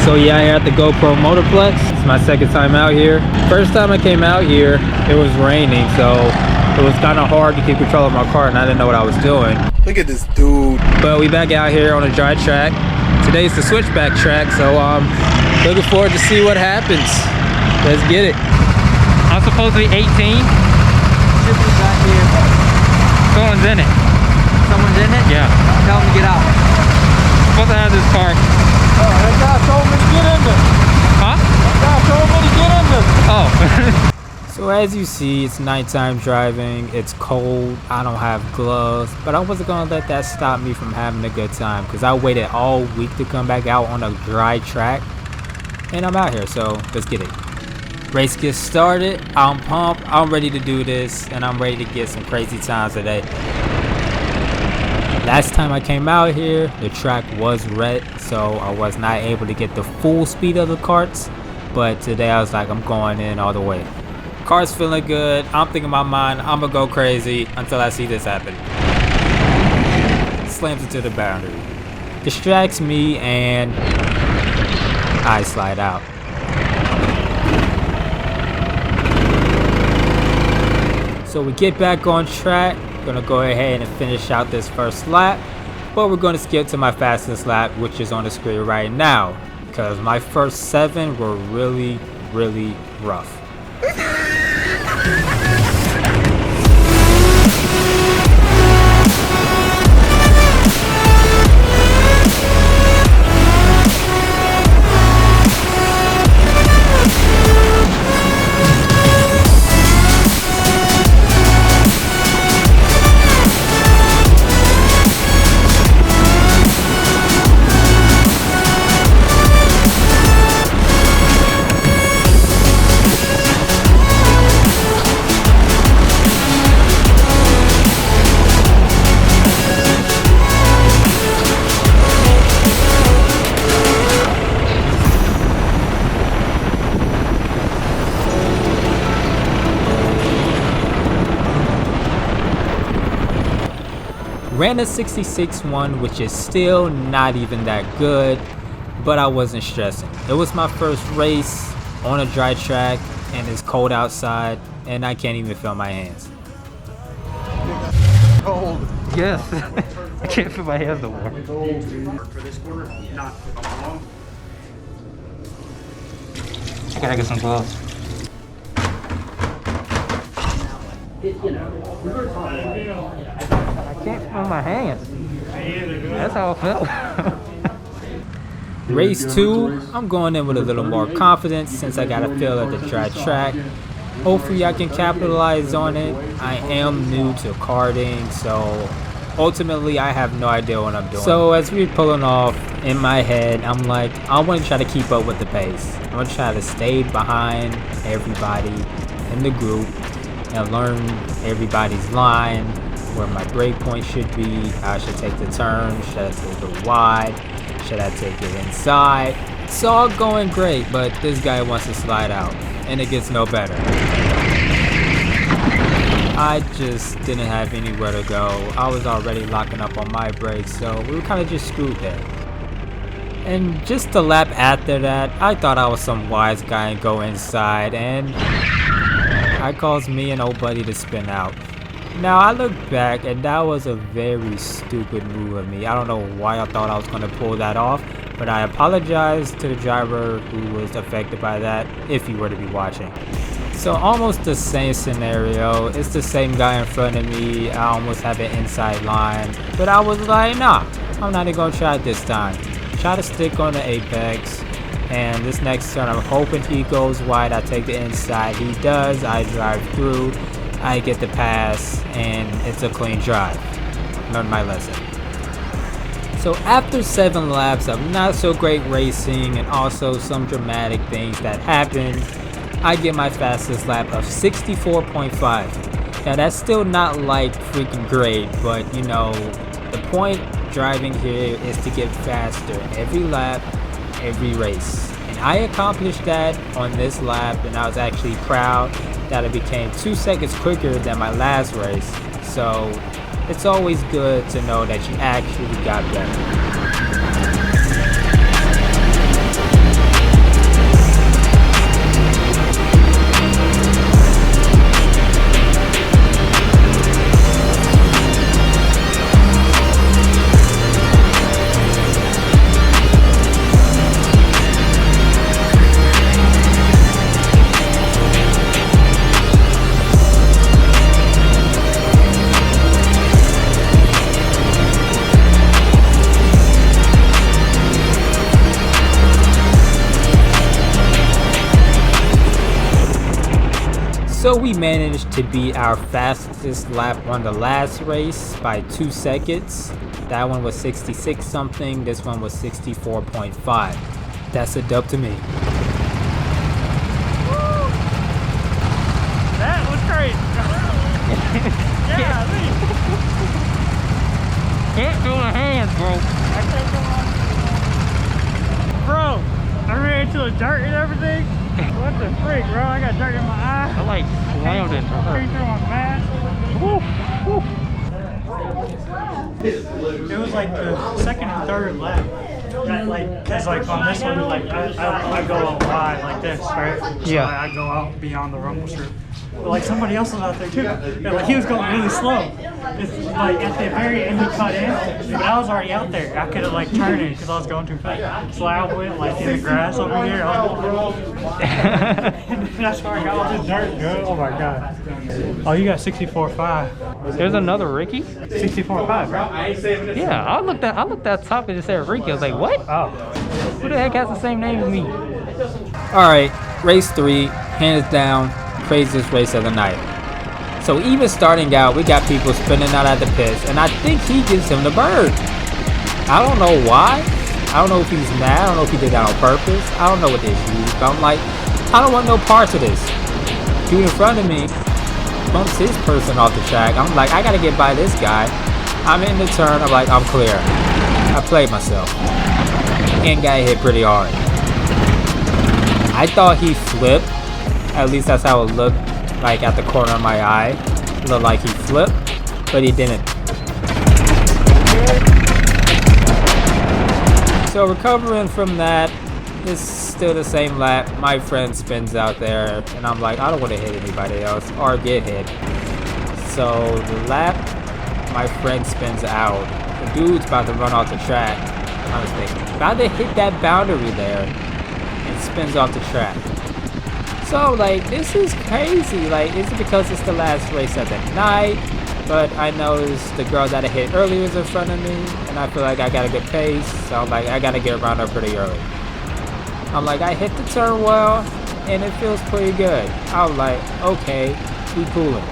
So yeah, here at the GoPro Motorplex. It's my second time out here. First time I came out here, it was raining, so it was kind of hard to keep control of my car and I didn't know what I was doing. Look at this dude. But we back out here on a dry track. Today's the switchback track, so looking forward to see what happens. Let's get it. I'm supposed to be 18. Shippers got here. Someone's in it. Someone's in it? Yeah. Tell them to get out. Supposed to have this car. Oh, that guy told me to get in there. Huh? That guy told me to get in there. Oh. So as you see, it's nighttime driving. It's cold. I don't have gloves, but I wasn't gonna let that stop me from having a good time because I waited all week to come back out on a dry track, and I'm out here. So let's get it. Race gets started. I'm pumped. I'm ready to do this, and I'm ready to get some crazy times today. Last time I came out here, the track was red, so I was not able to get the full speed of the karts. But today I was like, I'm going in all the way. Car's feeling good. I'm thinking in my mind, I'm gonna go crazy until I see this happen. Slams into the boundary. Distracts me and I slide out. So we get back on track. Gonna go ahead and finish out this first lap, but we're gonna skip to my fastest lap, which is on the screen right now, because my first 7 were really rough. Ran a 66.1, which is still not even that good, but I wasn't stressing. It was my first race on a dry track and it's cold outside and I can't even feel my hands. Cold. Yes. I can't feel my hands no more. For this quarter, not wrong. I gotta get some gloves. I can't feel my hands. That's how I felt. Race 2, I'm going in with a little more confidence since I got a feel at the dry track. Hopefully I can capitalize on it. I am new to karting, so ultimately I have no idea what I'm doing. So as we're pulling off, in my head I'm like, I want to try to keep up with the pace. I'm going to try to stay behind everybody in the group and learn everybody's line, where my brake point should be, how I should take the turn, should I take it wide, should I take it inside. It's all going great, but this guy wants to slide out and it gets no better. I just didn't have anywhere to go. I was already locking up on my brakes, so we were kind of just screwed there. And just a lap after that, I thought I was some wise guy and go inside, and I caused me and old buddy to spin out. Now I look back and that was a very stupid move of me. I don't know why I thought I was going to pull that off, but I apologize to the driver who was affected by that, if you were to be watching. So almost the same scenario. It's the same guy in front of me. I almost have an inside line, but I was like, nah, I'm not even going to try it this time. Try to stick on the apex, and this next turn I'm hoping he goes wide. I take the inside, he does. I drive through, I get the pass, and it's a clean drive. Learned my lesson. So after 7 laps of not so great racing and also some dramatic things that happened, I get my fastest lap of 64.5. Now that's still not like freaking great, but you know, the point driving here is to get faster every lap, every race. And I accomplished that on this lap, and I was actually proud that I became 2 seconds quicker than my last race. So it's always good to know that you actually got better. So we managed to beat our fastest lap on the last race by 2 seconds. That one was 66 something, this one was 64.5. That's a dub to me. That was crazy. Yeah, Can't do my hands, bro. bro, I ran into the dirt and everything. What the freak, bro? I got dirt in my eye. I like slammed it. Came through my mask. It was like the second and third lap. Cause like on this one, like I go out wide like this, right? So Yeah. I go out beyond the rumble strip. But like somebody else was out there too. And like he was going really slow. It's like at the very end he cut in, but I was already out there. I could have like turned it because I was going too fast. So I went like in the grass over here. That's where I got all this dirt, bro. Oh my god. Oh, you got 64.5. There's another Rickie? 64.5, bro. Yeah, I looked at top and it said Rickie. I was like, what? Oh. Who the heck has the same name as me? Alright, race 3, hands down, craziest race of the night. So even starting out, we got people spinning out at the pits, and I think he gives him the bird. I don't know why. I don't know if he's mad. I don't know if he did that on purpose. I don't know what the issue is, but I'm like, I don't want no parts of this. Dude in front of me bumps his person off the track. I'm like, I gotta get by this guy. I'm in the turn. I'm like, I'm clear. I played myself. And got hit pretty hard. I thought he flipped. At least that's how it looked like at the corner of my eye. It looked like he flipped, but he didn't. So recovering from that, it's still the same lap. My friend spins out there, and I'm like, I don't want to hit anybody else or get hit. So the lap, my friend spins out. The dude's about to run off the track. I was thinking, about to hit that boundary there, and spins off the track. So like, this is crazy. Like, is it because it's the last race of the night? But I noticed the girl that I hit earlier is in front of me, and I feel like I got a good pace, so I'm like, I gotta get around her pretty early. I'm like, I hit the turn well, and it feels pretty good. I'm like, okay, we coolin'.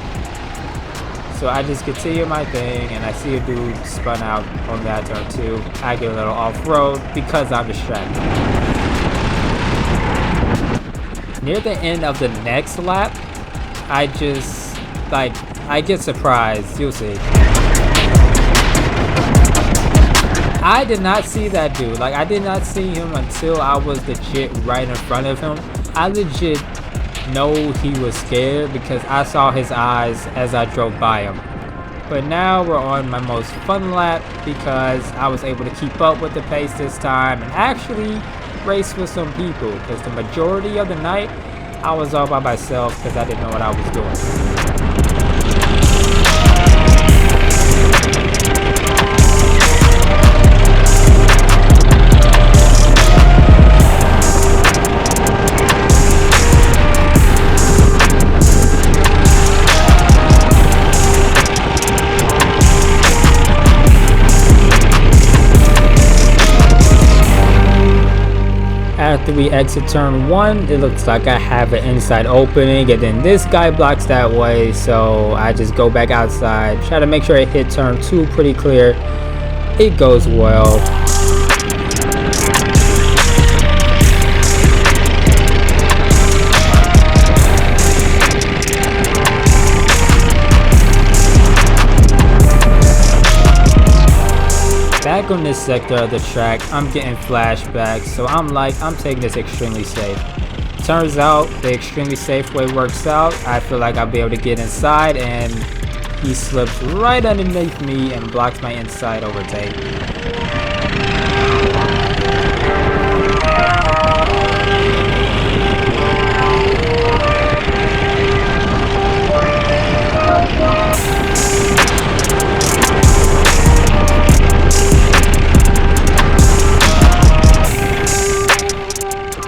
So I just continue my thing, and I see a dude spun out on that turn too. I get a little off-road because I'm distracted. Near the end of the next lap, I just, like, I get surprised, you'll see. I did not see that dude. Like, I did not see him until I was legit right in front of him. I legit know he was scared because I saw his eyes as I drove by him. But now we're on my most fun lap because I was able to keep up with the pace this time and actually race with some people, because the majority of the night I was all by myself because I didn't know what I was doing. After we exit turn 1, it looks like I have an inside opening, and then this guy blocks that way, so I just go back outside, try to make sure I hit turn 2 pretty clear. It goes well. Back on this sector of the track, I'm getting flashbacks, so I'm taking this extremely safe. Turns out the extremely safe way works out. I feel like I'll be able to get inside, and he slips right underneath me and blocks my inside overtake.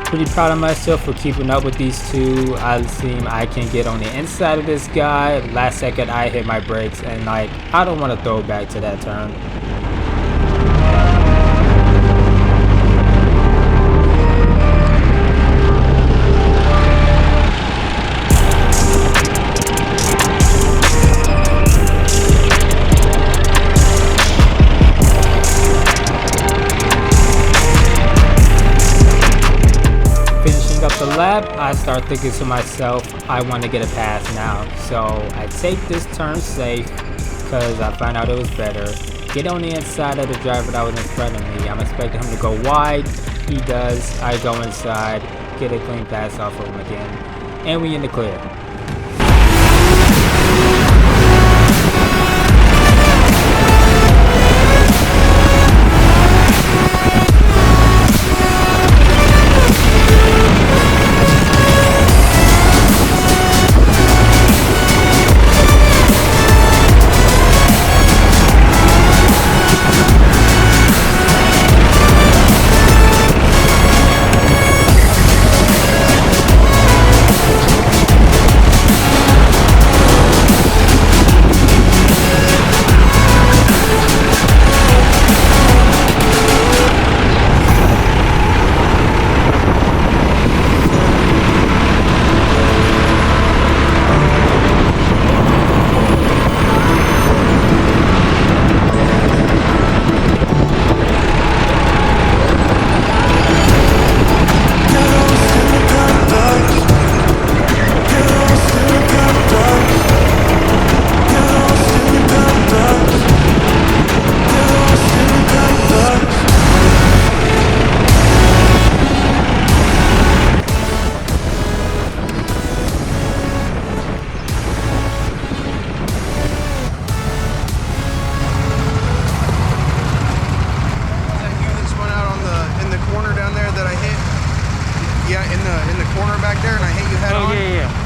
Pretty proud of myself for keeping up with these two. I can get on the inside of this guy. Last second I hit my brakes, and like, I don't want to throw back to that turn. lap, I start thinking to myself, I want to get a pass now. So I take this turn safe because I found out it was better. Get on the inside of the driver that was in front of me. I'm expecting him to go wide. He does. I go inside, get a clean pass off of him again, and we in the clear.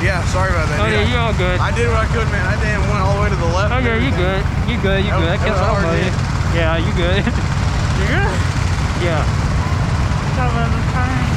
Yeah, sorry about that. Oh yeah, you're all good. I did what I could, man. I damn went all the way to the left. Oh yeah, you good. You good. You good. That was a hard hit. Yeah, you good. You good? Yeah. Got a little turn.